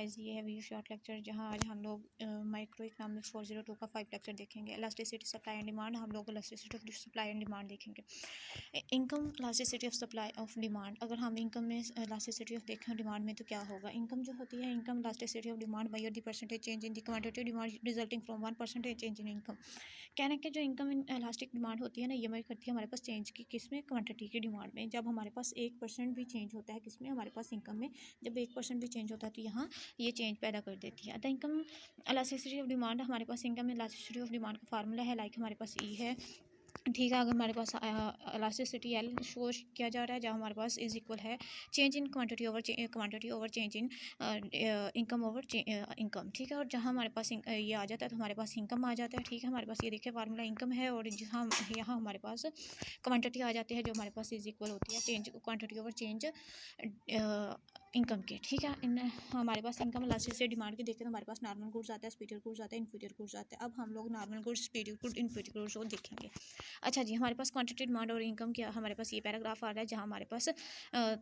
Guys, ये है video short lecture जहां आज हम लोग माइक्रो इकोनॉमिक्स 402 का 5 लेक्चर देखेंगे। इलास्टिसिटी सप्लाई एंड डिमांड, हम लोग elasticity of supply and demand देखेंगे। Income elasticity of supply of demand, अगर हम इनकम में इलास्टिसिटी ऑफ देखें डिमांड में तो क्या होगा। इनकम जो होती है, income elasticity of demand by the percentage change in the quantity demand resulting from 1% change in income. कहने के जो इनकम इलास्टिक डिमांड होती है ना, ये हमारी करती है हमारे पास चेंज की किसमें, क्वांटिटी की डिमांड में। जब हमारे पास 1% भी चेंज होता है किसमें, हमारे पास इनकम में, जब 1% भी चेंज होता है तो यहाँ ये चेंज पैदा कर देती है। The income elasticity of demand, हमारे पास इनकम इलास्टिसिटी ऑफ डिमांड का फार्मूला है, लाइक हमारे पास ई है, ठीक है। अगर हमारे पास इलास्टिसिटी एल शो किया जा रहा है, जहाँ हमारे पास इज इक्वल है change in quantity over change in income over income, ठीक है। और जहाँ हमारे पास ये आ जाता है तो हमारे पास इनकम आ जाता है, ठीक है। हमारे पास ये देखिए फार्मूला इनकम है, और जहाँ यहाँ हमारे पास क्वांटिटी आ जाती है जो हमारे पास इज इक्वल होती है change quantity over change income के, ठीक है। इन हमारे पास इनकम इलास्टिसिटी डिमांड के देखें तो हमारे पास नॉर्मल गुड्स आता है, सुपीरियर गुड्स आता है, इन्फीरियर गुड्स आता है। अब हम लोग normal goods, superior goods, inferior goods को देखेंगे। अच्छा जी, हमारे पास क्वांटिटी डिमांड और इनकम क्या, हमारे पास ये पैराग्राफ आ रहा है जहाँ हमारे पास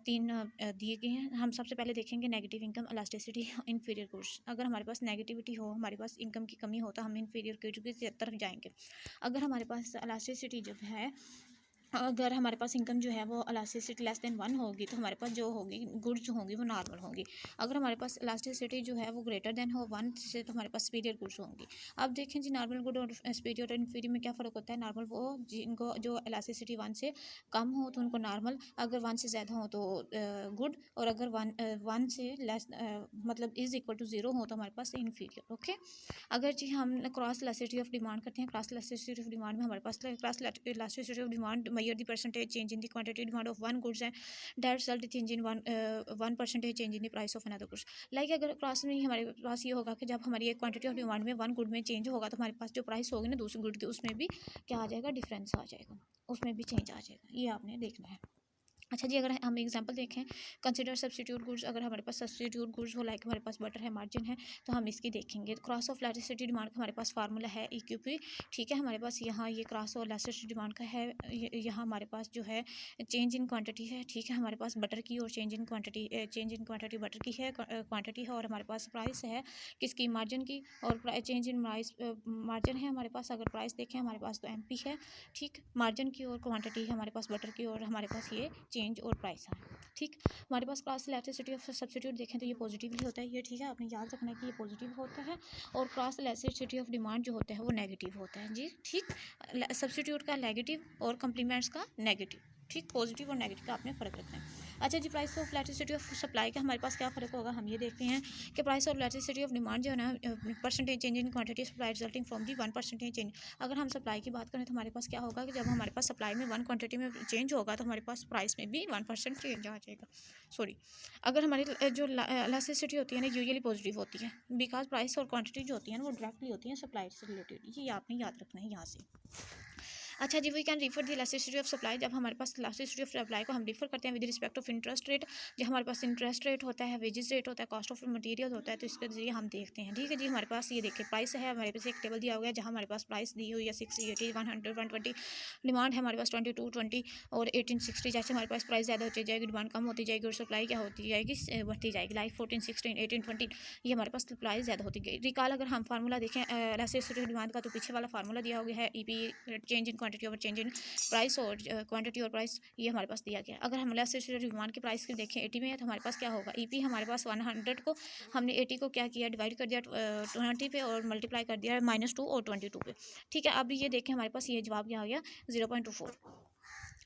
तीन दिए गए हैं। हम सबसे पहले देखेंगे negative income elasticity inferior goods. अगर हमारे पास नेगेटिविटी हो, हमारे पास इनकम की कमी हो, तो हम इन्फीरियर गुड्स की तरफ जाएंगे। अगर हमारे पास इलास्टिसिटी जब है, अगर हमारे पास इनकम जो है वो इलास्टिसिटी लेस देन 1 होगी तो हमारे पास जो होगी गुड्स जो होंगी वो नॉर्मल होंगी। अगर हमारे पास इलास्टिसिटी जो है वो ग्रेटर देन हो 1 से तो हमारे पास सुपीरियर गुड्स होंगी। अब देखें जी, नॉर्मल गुड और सुपीरियर और इन्फीरियर में क्या फ़र्क होता है। नॉर्मल वो जिनको जो इलास्टिसिटी 1 से कम हो तो उनको नॉर्मल, अगर 1 से ज़्यादा हो तो गुड, और अगर 1 से लेस मतलब इज़ इक्वल टू 0 हो तो हमारे पास इन्फीरियर, ओके। अगर जी हम क्रॉस इलास्टिसिटी ऑफ डिमांड करते हैं, क्रॉस इलास्टिसिटी ऑफ डिमांड में हमारे पास cross elasticity of demand measure the percentage change in the quantity demand of one goods and that result change in 1% change in the price of another goods। Like अगर cross में हमारे पास ये होगा कि जब हमारी एक क्वांटिटी ऑफ डिमांड में 1 गुड में चेंज होगा तो हमारे पास जो प्राइस होगी ना दूसरे गुड की, उसमें भी क्या आ जाएगा, डिफरेंस आ जाएगा, उसमें भी चेंज आ जाएगा। ये आपने देखना है। अच्छा जी, अगर हम एग्जांपल देखें, कंसीडर सब्स्टिट्यूट गुड्स। अगर हमारे पास सब्स्टिट्यूट गुड्स हो, लाइक हमारे पास बटर है, मार्जिन है, तो हम इसकी देखेंगे। क्रॉस ऑफ इलास्टिसिटी डिमांड का हमारे पास फार्मूला है EQP, ठीक है। हमारे पास यहाँ ये क्रॉस ऑफ इलास्टिसिटी डिमांड का है, यहाँ हमारे पास जो है चेंज इन क्वांटिटी है, ठीक है। हमारे पास बटर की और चेंज इन क्वांटिटी बटर की है, क्वांटिटी है, और हमारे पास प्राइस है किसकी, मार्जिन की, और चेंज इन प्राइस मार्जिन है हमारे पास। अगर प्राइस देखें हमारे पास तो MP है, ठीक। मार्जिन की और क्वांटिटी है हमारे पास बटर की, और हमारे पास ये चेंज और प्राइस है, ठीक। हमारे पास क्रॉस इलास्टिसिटी ऑफ सब्स्टिट्यूट देखें तो ये पॉजिटिवली होता है, ये ठीक है। आपने याद रखना है कि ये पॉजिटिव होता है, और क्रॉस इलास्टिसिटी ऑफ डिमांड जो होता है वो नेगेटिव होता है जी, ठीक। सब्स्टिट्यूट का नेगेटिव और कम्प्लीमेंट्स का नेगेटिव, ठीक। पॉजिटिव और नेगेटिव का आपने फ़र्क रखना है। अच्छा जी, price of elasticity of supply का हमारे पास क्या फ़र्क होगा, हम ये देखते हैं कि price of elasticity of demand जो है ना, percentage change in quantity supply resulting from the 1% change. अगर हम सप्लाई की बात करें तो हमारे पास क्या होगा कि जब हमारे पास सप्लाई में 1 क्वांटिटी में चेंज होगा तो हमारे पास प्राइस में भी 1% चेंज आ जाएगा, सॉरी। अगर हमारी जो इलास्टिसिटी होती है ना, यूजुअली पॉजिटिव होती है, बिकॉज प्राइस और क्वांटिटी जो होती है ना वो डायरेक्टली होती है सप्लाई से रिलेटेड, ये आपने याद रखना है यहाँ से। अच्छा जी, we can refer the elasticity of supply. जब हमारे पास इलास्टिसिटी ऑफ सप्लाई को हम रिफर करते हैं with respect of interest rate, जो हमारे पास इंटरेस्ट रेट होता है, वेजेस रेट होता है, कॉस्ट ऑफ मटेरियल होता है, तो इसके जरिए हम देखते हैं, ठीक है जी। हमारे पास ये देखिए प्राइस है, हमारे पास एक टेबल दिया हुआ है जहाँ हमारे पास प्राइस दी हुई है 60, 80, 100, 120। डिमांड है हमारे पास 22, 20 और 18, 60। जैसे हमारे पास प्राइस ज़्यादा होती जाएगी, डिमांड कम होती जाएगी, और सप्लाई क्या होती जाएगी, बढ़ती जाएगी, लाइक 14, 16, 18, 20। ये हमारे पास सप्लाई ज़्यादा होती गई। रिकॉल अगर हम फार्मूला देखें इलास्टिसिटी डिमांड का, तो पीछे वाला फार्मूला दिया हुआ है EP change in quantity over change in price, और क्वांटिटी और प्राइस ये हमारे पास दिया गया। अगर हम इलास्टिसिटी डिमांड के प्राइस की देखें 80 में है तो हमारे पास क्या होगा, EP हमारे पास 100 को हमने 80 को क्या किया, डिवाइड कर दिया 20 पे, और मल्टीप्लाई कर दिया -2 और 22 पे, ठीक है। अब ये देखें हमारे पास ये जवाब क्या आ गया, 0.24।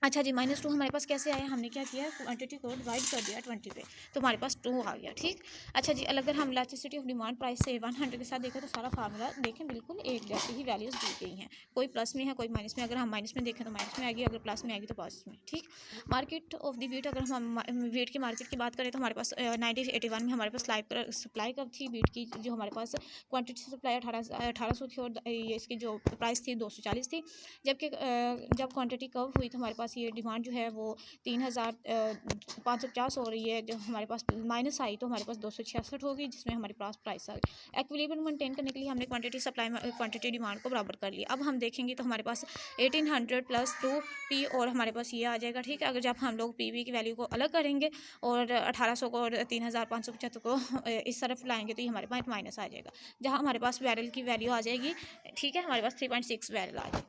अच्छा जी, -2 हमारे पास कैसे आया, हमने क्या किया, क्वांटिटी को डिवाइड कर दिया 20 पे, तो हमारे पास 2 आ गया, ठीक। अच्छा जी, अगर हम इलास्टिसिटी ऑफ डिमांड प्राइस से 100 के साथ देखें तो सारा फार्मूला देखें बिल्कुल एक जैसी ही वैल्यूज़ दी गई हैं, कोई प्लस में है कोई माइनस में। अगर हम माइनस में देखें तो माइनस में आएगी, अगर प्लस में आएगी तो प्लस में, ठीक। मार्केट ऑफ द वीट, अगर हम वीट की मार्केट की बात करें तो हमारे पास 1981 में हमारे पास सप्लाई कब थी वीट की, जो हमारे पास क्वान्टिटी सप्लाई 1800 थी, और ये इसकी जो प्राइस थी 240 थी। जबकि जब क्वान्टिटी कब हुई तो हमारे पास ये डिमांड जो है वो 3550 हो रही है, जो हमारे पास माइनस आई तो हमारे पास 266 होगी, जिसमें हमारे पास प्राइस आ गई। एक्विलिब्रियम मेंटेन करने के लिए हमने क्वांटिटी सप्लाई क्वांटिटी डिमांड को बराबर कर लिया। अब हम देखेंगे तो हमारे पास 1800 प्लस 2p और हमारे पास ये आ जाएगा, ठीक है। अगर जब हम लोग पी की वैल्यू को अलग करेंगे और 1800 को और 3575 को इस तरफ लाएंगे तो ये हमारे पास माइनस आ जाएगा, जहाँ हमारे पास बैरल की वैल्यू आ जाएगी, ठीक है। हमारे पास 3.6 बैरल आ जाएगी।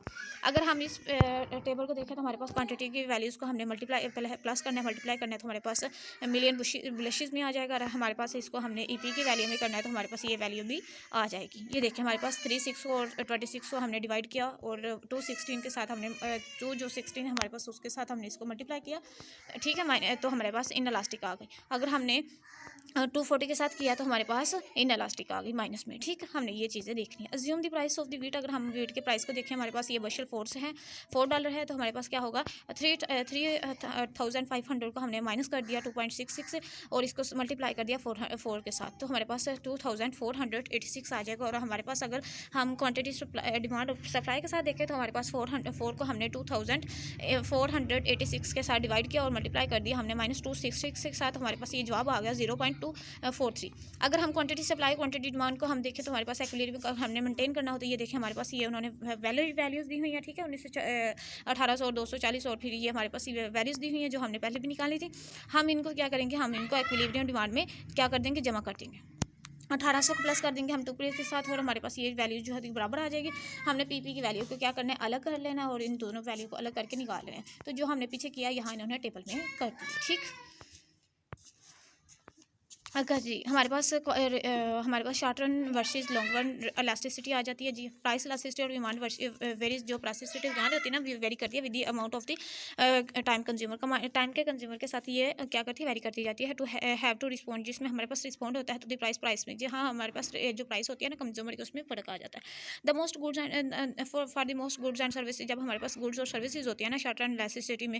अगर हम इस टेबल को देखें तो हमारे पास क्वांटिटी की वैल्यूज़ को हमने मल्टीप्लाई पहले प्लस करना है, मल्टीप्लाई करना है तो हमारे पास मिलियन ब्लशेज़ में आ जाएगा। और हमारे पास इसको हमने ईपी की वैल्यू में करना है तो हमारे पास ये वैल्यू भी आ जाएगी। ये देखिए हमारे पास 36 और 26 को हमने डिवाइड किया और 216 के साथ हमने 2 जो 16 है हमारे पास उसके साथ हमने इसको मल्टीप्लाई किया, ठीक है। तो हमारे पास इन इलास्टिक आ गई। अगर हमने 240 के साथ किया तो हमारे पास इन इलास्टिक आ गई माइनस में, ठीक है। हमने ये चीज़ें देखनी है। Assume the price of the wheat, अगर हम वीट के प्राइस को देखें, हमारे पास ये बशल फोर्स है $4 है, तो हमारे पास क्या होगा 3500 को हमने माइनस कर दिया 2.66 से और इसको मल्टीप्लाई कर दिया 4 के साथ, तो हमारे पास 2486 आ जाएगा। और हमारे पास अगर हम क्वान्टिटी डिमांड सप्लाई के साथ देखें तो हमारे पास 4 को हमने 2486 के साथ डिवाइड किया और मल्टीप्लाई कर दिया हमने -266 के साथ, हमारे पास ये जवाब आ गया 0.243। अगर हम क्वांटिटी सप्लाई क्वांटिटी डिमांड को हम देखें तो हमारे पास एक्विलिब्रियम हमने मेंटेन करना हो तो ये देखें हमारे पास ये उन्होंने वैल्यूज़ दी हुई हैं, ठीक है। 1800 और 240 और फिर ये हमारे पास ये वैल्यूज़ दी हुई हैं जो हमने पहले भी निकाली थी। हम इनको क्या करेंगे, हम इनको एक्विलिब्रियम डिमांड में क्या कर देंगे, जमा कर देंगे। 1800 को प्लस कर देंगे हम 2 के साथ और हमारे पास ये वैल्यू जो है बराबर आ जाएगी। हमने पी की वैल्यू को क्या करना है, अलग कर लेना और इन दोनों वैल्यू को अलग करके निकाल लेना है। तो जो हमने पीछे किया यहाँ इन्होंने टेबल में कर दिया, ठीक। अच्छा जी, हमारे पास short run versus long run elasticity आ जाती है जी। प्राइस इलास्टिसिटी और डिमांड वेरीज, जो प्राइस इलास्टिसिटी डिमांड होती है ना वेरी करती है with the amount of the time consumer का, टाइम के कंज्यूमर के साथ ये क्या करती है, वेरी करती जाती है। टू हैव टू रिस्पॉन्ड, जिसमें हमारे पास रिस्पॉन्ड होता है तो द प्राइस में जी हाँ हमारे पास जो प्राइस होती है ना कंज्यूमर की उसमें फ़र्क आ जाता है। The most goods and for the most goods and services, जब हमारे पास गुड्स और सर्विसेज होती है ना शॉर्ट रन इलास्टिसिटी में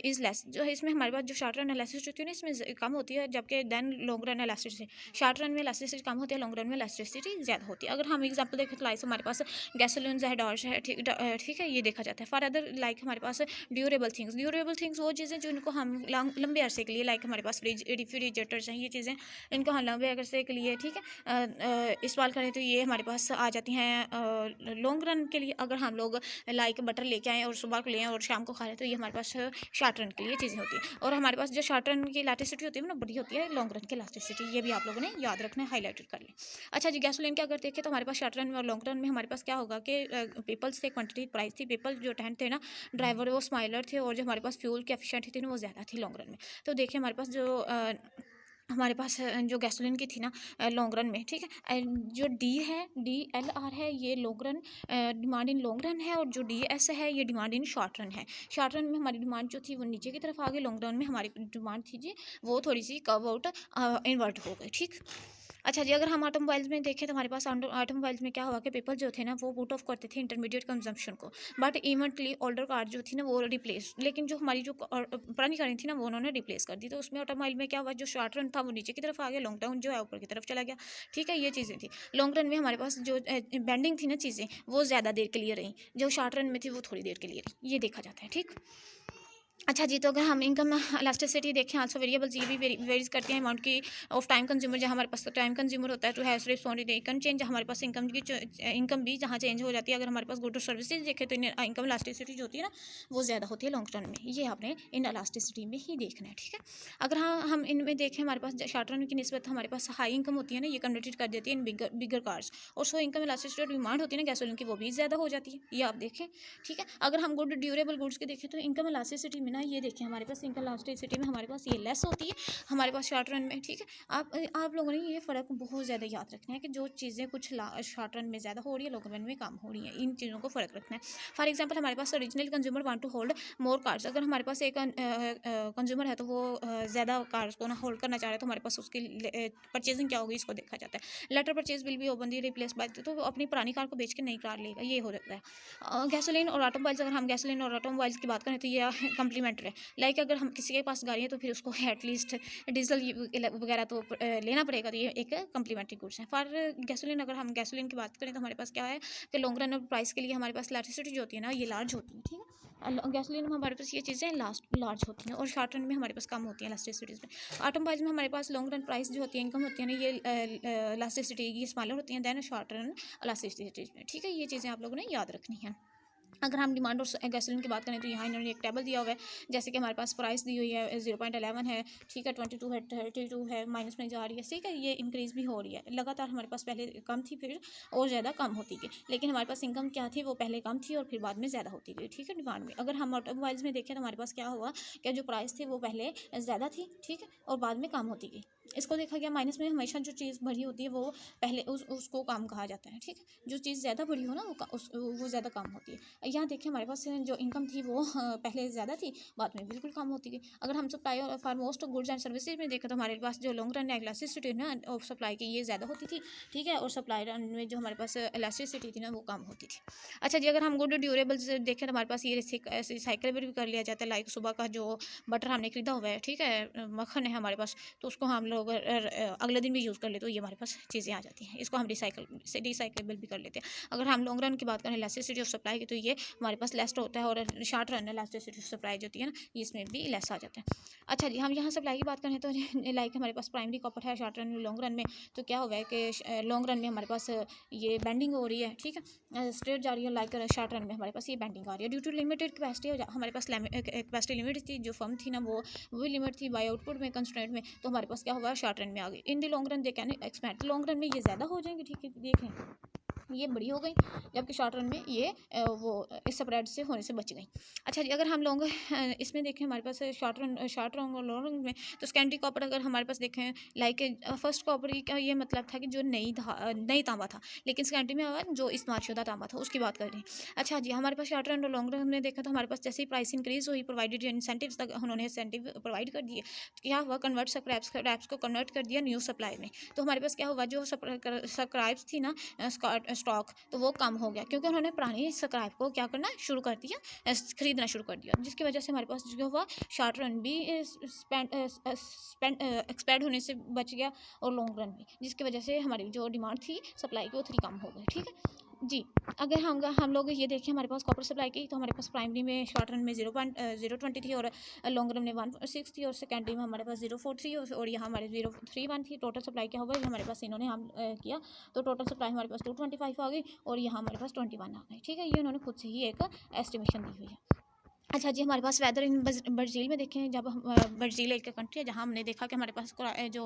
इज़ लेस, जो है इसमें हमारे पास जो शॉर्ट रन इलास्टिसिटी होती है ना इसमें कम होती है, जबकि then long run elasticity, short run में इलास्टिसिटी कम होती है, लॉन्ग रन में इलास्टिसिटी ज़्यादा होती है। अगर हम एग्जांपल देखें तो लाइक हमारे पास गैसोलीन है, डॉश है, ठीक है, ये देखा जाता है। फॉर अदर लाइक हमारे पास ड्यूरेबल थिंग्स वो चीज़ें जिनको हम लंबे अरसे के लिए, लाइक हमारे पास रेफ्रिजरेटर्स हैं, ये चीज़ें इनको हम लंबे अरसे के लिए, ठीक है, इस्तेमाल करें तो ये हमारे पास आ जाती हैं लॉन्ग रन के लिए। अगर हम लोग लाइक बटर लेके आएँ और सुबह को लें और शाम को खा लें तो ये हमारे पास शॉर्ट रन के लिए चीज़ें होती हैं। और हमारे पास जो शॉर्ट रन की इलास्टिसिटी होती है ना बड़ी होती है लॉन्ग रन की इलास्टिसिटी, ये भी आप लोगों ने याद रखना है, हाईलाइटेड कर लें। अच्छा जी, गैसोलीन की अगर देखें तो हमारे पास शॉर्ट रन में और लॉन्ग रन में हमारे पास क्या होगा कि पीपल्स से क्वांटिटी प्राइस थी, पीपल जो टेंट थे ना ड्राइवर वो स्माइलर थे और जो हमारे पास फ्यूल की एफिशिएंसी थी ना वो ज़्यादा थी लॉन्ग रन में। तो देखिए हमारे पास हमारे पास जो गैसोलीन की थी ना लॉन्ग रन में, ठीक है, जो DLR है ये long run demand in long run है और जो DS है ये डिमांड इन शॉर्ट रन है। शॉर्ट रन में हमारी डिमांड जो थी वो नीचे की तरफ आ गई, लॉन्ग रन में हमारी डिमांड थी जी वो थोड़ी सी कव आउट इन्वर्ट हो गई, ठीक। अच्छा जी, अगर हम ऑटोमोबाइल्स में देखें तो हमारे पास ऑटोमोबाइल्स में क्या हुआ कि पीपल जो थे ना वो पुट ऑफ करते थे इंटरमीडिएट कंजम्पशन को, बट इवेंटली ओल्डर कार जो थी ना वो रिप्लेस, लेकिन जो हमारी जो पुरानी कारें थी ना वो उन्होंने रिप्लेस कर दी। तो उसमें ऑटोमोबाइल में क्या हुआ, जो शॉर्ट रन था वो नीचे की तरफ आ गया, लॉन्ग टर्म जो है ऊपर की तरफ चला गया, ठीक है, ये चीज़ें थी। लॉन्ग रन में हमारे पास जो बेंडिंग थी ना चीज़ें वो ज़्यादा देर के लिए रहीं, जो शॉर्ट रन में थी वो थोड़ी देर के लिए रही, ये देखा जाता है, ठीक। अच्छा जी, तो अगर हम इनकम इलास्टिसिटी देखें आल्सो वेरिएबल्स ये भी वेरीज करती हैं अमाउंट की ऑफ टाइम कंज्यूमर, जहाँ हमारे पास टाइम कंज्यूमर होता है to have responded income change, हमारे पास इनकम की इनकम भी जहाँ चेंज हो जाती है। अगर हमारे पास गुड और सर्विसेज देखें तो इनकम इलास्टिसिटी जो होती है ना वो ज़्यादा होती है लॉन्ग टर्म में, ये आपने इन इलास्टिसिटी में ही देखना है, ठीक है। अगर हम इनमें देखें हमारे पास शॉर्ट रन की निस्बत हमारे पास हाई इनकम होती है ना ये कन्वर्टेड कर देती है इन बिगर कार्स, और सो इनकम इलास्टिसिटी डिमांड होती है ना गैसोलीन की वो भी ज़्यादा हो जाती है, ये आप देखें, ठीक है। अगर हम गुड ड्यूरेबल गुड्स की देखें तो इनकम इलास्टिसिटी में ना ये देखें हमारे पास इनकम इलास्टिसिटी में हमारे पास ये लेस होती है हमारे पास शॉर्ट रन में, ठीक है। आप लोगों ने ये फ़र्क बहुत ज़्यादा याद रखना है कि जो चीज़ें कुछ शॉर्ट रन में ज़्यादा हो रही है लॉन्ग रन में कम हो रही है, इन चीज़ों को फ़र्क रखना है। फॉर एग्जांपल हमारे पास original consumer want to hold more cards, अगर हमारे पास एक कंज्यूमर है तो वो ज़्यादा कार्ड्स को ना होल्ड करना चाह रहे हैं तो हमारे पास उसकी परचेजिंग क्या होगी इसको देखा जाता है। Letter purchase will be open the replace by, तो वो अपनी पुरानी कार को बेच के नई कार लेगा, ये हो जाता है। गैसोलीन और ऑटोमोबाइल्स, अगर हम गैसोलीन और ऑटोमोबाइल्स की बात करें तो ये कम्प्लीमेंट्री है, लाइक अगर हम किसी के पास गाड़ी है तो फिर उसको एटलीस्ट डीजल वगैरह तो लेना पड़ेगा, तो ये एक कम्प्लीमेंट्री गुड्स है। फॉर गैसोलीन, अगर हम गैसोलीन की बात करें तो हमारे पास क्या है कि लॉन्ग रन प्राइस के लिए हमारे पास इलेक्ट्रिसिटी जो होती है ना ये लार्ज होती है, ठीक है। गैसोलीन में हमारे पास ये चीज़ें लार्ज होती हैं और शॉर्ट रन में हमारे पास कम होती हैं इलास्टिसिटीज़ में। ऑटोमोबाइल्स में हमारे पास लॉन्ग रन प्राइस जो होती है, इनकम होती है ना, ये इलास्टिसिटी ये स्मॉलर होती हैं दैन शॉर्ट रन इलास्टिसिटीज़ में। ठीक है, ये चीज़ें आप लोगों ने याद रखनी है। अगर हम डिमांड और गैसोलीन की बात करें तो यहाँ इन्होंने एक टेबल दिया हुआ है, जैसे कि हमारे पास प्राइस दी हुई है 0.11 है, ठीक है, 22 है, 32 है, माइनस में जा रही है, ठीक है, ये इंक्रीज़ भी हो रही है लगातार। हमारे पास पहले कम थी, फिर और ज़्यादा कम होती गई, लेकिन हमारे पास इनकम क्या थी, वो पहले कम थी और फिर बाद में ज़्यादा होती गई। ठीक है, डिमांड में अगर हम ऑटोमोबाइल्स में देखें तो हमारे पास क्या हुआ, क्या जो प्राइस थी वो पहले ज़्यादा थी, ठीक है, और बाद में कम होती गई। इसको देखा गया माइनस में हमेशा जो चीज़ बढ़ी होती है वो पहले उसको कम कहा जाता है। ठीक है, जो चीज़ ज़्यादा बढ़ी हो ना वो ज़्यादा कम होती है। यहाँ देखिए हमारे पास जो इनकम थी वो पहले ज़्यादा थी, बाद में बिल्कुल कम होती गई। अगर हम supply for most goods and services में देखें तो हमारे पास जो लॉन्ग रन इलास्टिसिटी ना ऑफ सप्लाई की ये ज़्यादा होती थी, ठीक है, और सप्लाई रन में जो हमारे पास इलास्टिसिटी थी ना वो कम होती थी। अच्छा जी, अगर हम गुड ड्यूरेबल्स देखें तो हमारे पास ये रिसाइकलेबल भी कर लिया जाता है। लाइक सुबह का जो बटर हमने खरीदा हुआ है, ठीक है, मक्खन है हमारे पास, तो उसको हम लोग अगले दिन भी यूज़ कर लेते तो ये हमारे पास चीज़ें आ जाती हैं, इसको हम रिसाइकलेबल भी कर लेते हैं। अगर हम लॉन्ग रन की बात करें इलास्टिसिटी ऑफ सप्लाई की, तो ये हमारे पास लेस होता है, और short run elasticity of supply जो होती है ना, इसमें भी लेस आ जाता है। अच्छा जी, हम यहाँ सप्लाई की बात करें तो लाइक हमारे पास प्राइमरी कॉपर है शॉर्ट रन में, लॉन्ग रन में तो क्या हुआ है कि लॉन्ग रन में हमारे पास ये बेंडिंग हो रही है, ठीक है, स्ट्रेट जा रही है। लाइक शॉर्ट रन में हमारे पास ये बेंडिंग आ रही है ड्यू टू लिमिटेड कैपेसिटी। हमारे पास कैपेसिटी लिमिट थी, जो फर्म थी ना वो लिमिट थी बाय आउटपुट में, कंस्ट्रेंट में, तो हमारे पास क्या हुआ, शॉर्ट रन में आ गई। In the long run they can expand, long run में ये ज़्यादा हो जाएंगे, ठीक है, देखें ये बड़ी हो गई, जबकि शॉर्ट रन में ये वो इस स्प्रेड से होने से बच गई। अच्छा जी, अगर हम लॉन्ग इसमें देखें हमारे पास शॉर्ट रन और लॉन्ग रन में, तो सेकेंडरी कॉपर अगर हमारे पास देखें, लाइक फर्स्ट कॉपर का ये मतलब था कि जो नई तांबा था, लेकिन सेकेंडरी में हमारा जो इस्तेमालशुदा तांबा था उसकी बात कर रही हैं। अच्छा जी, हमारे पास शॉर्ट रन और लॉन्ग रन में देखा तो हमारे पास जैसे ही प्राइस इंक्रीज हुई, प्रोवाइडेड इंसेंटिव तक उन्होंने इंसेंटिव प्रोवाइड कर दिए, तो क्या हुआ, कन्वर्ट स्क्रैप्स को कन्वर्ट कर दिया न्यू सप्लाई में। तो हमारे पास क्या हुआ, जो स्क्रैप्स थी ना स्टॉक, तो वो कम हो गया, क्योंकि उन्होंने पुरानी स्क्रैप को क्या करना शुरू कर दिया, खरीदना शुरू कर दिया, जिसकी वजह से हमारे पास जो हुआ शॉर्ट रन भी एक्सपायर्ड होने से बच गया, और लॉन्ग रन भी, जिसकी वजह से हमारी जो डिमांड थी सप्लाई की वो थोड़ी कम हो गई। ठीक है जी, अगर हम लोग ये देखें हमारे पास कॉपर सप्लाई की, तो हमारे पास प्राइमरी में शॉर्ट रन में 0.020 थी, और लॉन्ग रन में 1.6 थी, और सेकेंडरी में हमारे पास 0.43 और यहाँ हमारे 0.31 थी। टोटल सप्लाई क्या होगा, हमारे पास इन्होंने हम किया, तो टोटल सप्लाई हमारे पास 225 आ गई, और यहाँ हमारे पास 21 आ गई। ठीक है, ये उन्होंने खुद से ही एक एस्टिमेशन दी हुई है। अच्छा जी, हमारे पास वेदर इन ब्राज़ील में देखें, जब हम ब्राज़ील एक कंट्री है जहाँ हमने देखा कि हमारे पास जो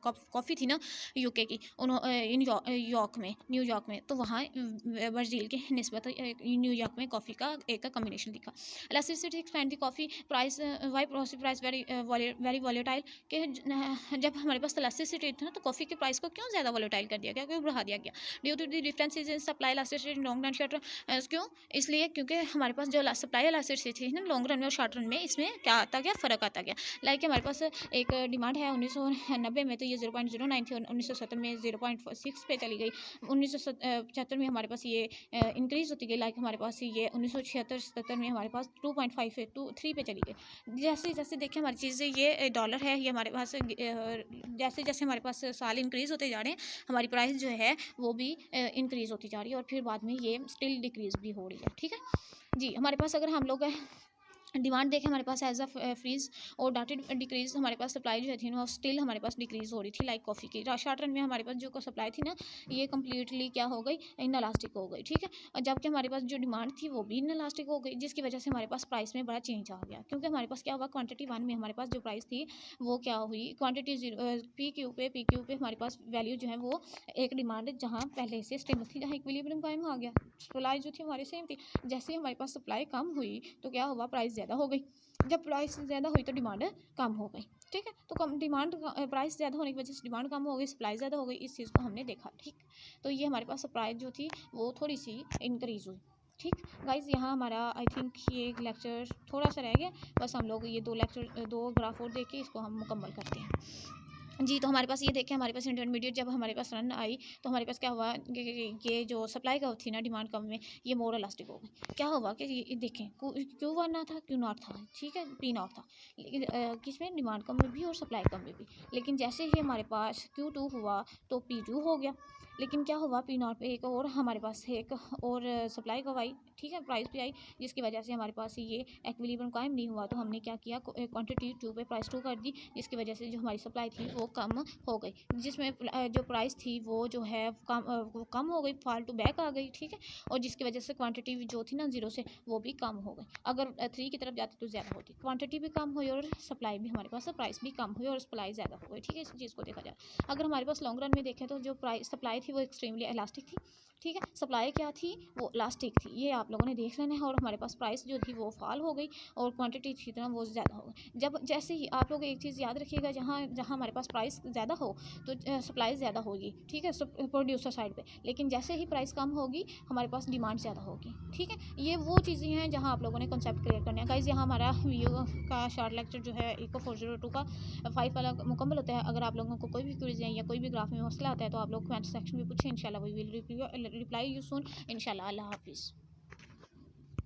कॉफ़ी थी ना यूके की, इन न्यूयॉर्क में, तो वहाँ ब्राज़ील के निस्बत न्यूयॉर्क में कॉफ़ी का एक कम्बिनेशन दिखा। Elasticity expand the coffee price, why price very volatile, कि जब हमारे पास इलास्टिसिटी थी ना, तो कॉफ़ी के प्राइस को क्यों ज़्यादा वॉलेटाइल कर दिया गया, क्यों बढ़ा दिया गया, due to the differences in supply elasticity long run short run. क्यों, इसलिए क्योंकि हमारे पास जो सप्लाई इलास्टिसिटी थी ना लॉन्ग रन में और शॉर्ट रन में, इसमें क्या आता गया, फ़र्क आता गया। लाइक हमारे पास एक डिमांड है 1990 में, तो ये 0.09 थी, और 1970 में 0.6 पे चली गई। 1975 में हमारे पास ये इंक्रीज़ होती गई। लाइक हमारे पास ये 1976-77 में हमारे पास 2.5 से 3 पे चली गई। जैसे जैसे देखिए हमारी चीज़ें, ये डॉलर है, ये हमारे पास जैसे जैसे हमारे पास साल इंक्रीज़ होते जा रहे हैं, हमारी प्राइस जो है वो भी इंक्रीज़ होती जा रही है, और फिर बाद में ये स्टिल डिक्रीज़ भी हो रही है। ठीक है जी, हमारे पास अगर हम लोग डिमांड देखें, हमारे पास एज अ फ्रीज और डाटेड डिक्रीज, हमारे पास सप्लाई जो थी ना स्टिल हमारे पास डिक्रीज हो रही थी। लाइक कॉफ़ी की शॉर्ट रन में हमारे पास जो सप्लाई थी ना, ये कम्प्लीटली क्या हो गई, इनलास्टिक हो गई। ठीक है, और जबकि हमारे पास जो डिमांड थी वो भी इनलास्टिक हो गई, जिसकी वजह से हमारे पास प्राइस में बड़ा चेंज आ गया, क्योंकि हमारे पास क्या हुआ, क्वान्टिटी 1 में हमारे पास जो प्राइस थी वो क्या हुई, क्वान्टिटी पी क्यू पे हमारे पास वैल्यू जो है वो एक डिमांड जहाँ पहले से स्टेबल थी, जहाँ इक्विलिब्रियम कायम आ गया, सप्लाई जो थी हमारी सेम थी। जैसे ही हमारे पास सप्लाई कम हुई तो क्या हुआ, प्राइस ज़्यादा हो गई, जब प्राइस ज़्यादा हुई तो डिमांड कम हो गई। ठीक है, तो कम डिमांड, प्राइस ज़्यादा होने की वजह से डिमांड कम हो गई, सप्लाई ज़्यादा हो गई, इस चीज़ को हमने देखा। ठीक, तो ये हमारे पास सप्लाई जो थी वो थोड़ी सी इंक्रीज़ हुई। ठीक गाइज़, यहाँ हमारा आई थिंक ये लेक्चर थोड़ा सा रह गया, बस हम लोग ये दो ग्राफ और देख के इसको हम मुकम्मल करते हैं जी। तो हमारे पास ये देखें, हमारे पास इंटरमीडिएट जब हमारे पास रन आई, तो हमारे पास क्या हुआ कि ये जो सप्लाई का थी ना डिमांड कम में, ये मोर इलास्टिक हो गई। क्या हुआ कि ये देखें, क्यू वन ना था, क्यू नॉट था, ठीक है, पी नॉट था, लेकिन किसमें, डिमांड कम में भी और सप्लाई कम में भी। लेकिन जैसे ही हमारे पास क्यू टू हुआ तो पी टू हो गया, लेकिन क्या हुआ, पी नॉट पे एक और हमारे पास एक और सप्लाई गवाई। ठीक है, प्राइस पे आई, जिसकी वजह से हमारे पास ये एक्विलिब्रियम कायम नहीं हुआ। तो हमने क्या किया, क्वांटिटी 2 पे प्राइस 2 कर दी, जिसकी वजह से जो हमारी सप्लाई थी वो कम हो गई, जिसमें जो प्राइस थी वो जो है वो कम हो गई, फॉल टू बैक आ गई, ठीक है। और जिसकी वजह से क्वांटिटी जो थी ना 0 से, वो भी कम हो गई। अगर 3 की तरफ जाती तो ज़्यादा होती, क्वांटिटी भी कम हुई और सप्लाई भी, हमारे पास प्राइस भी कम हुई और सप्लाई ज़्यादा हो गई, ठीक है। इस चीज़ को देखा जाए, अगर हमारे पास लॉन्ग रन में देखें तो जो प्राइस सप्लाई थी वो एक्सट्रीमली इलास्टिक थी, ठीक है। सप्लाई क्या थी, वो इलास्टिक थी, ये आप लोगों ने देख लेना है। और हमारे पास प्राइस जो थी वो फॉल हो गई और क्वांटिटी थी ना वो ज़्यादा हो गई। जब जैसे ही आप लोग एक चीज़ याद रखिएगा, जहाँ जहाँ हमारे पास प्राइस ज़्यादा हो तो सप्लाई ज़्यादा होगी, ठीक है, प्रोड्यूसर साइड पे। लेकिन जैसे ही प्राइस कम होगी हमारे पास डिमांड ज़्यादा होगी, ठीक है। ये वो चीज़ें हैं जहाँ आप लोगों ने कॉन्सेप्ट क्लियर करना है गाइस। यहाँ हमारा वीडियो का शॉर्ट लेक्चर जो है इको 402 का 5 वाला मुकम्मल होता है। अगर आप लोगों को कोई भी क्विज़ है या कोई भी ग्राफ में मसला आता है तो आप लोग कमेंट सेक्शन में पूछें, इंशाल्लाह we will reply you soon, इंशाल्लाह। अल्लाह हाफिज़।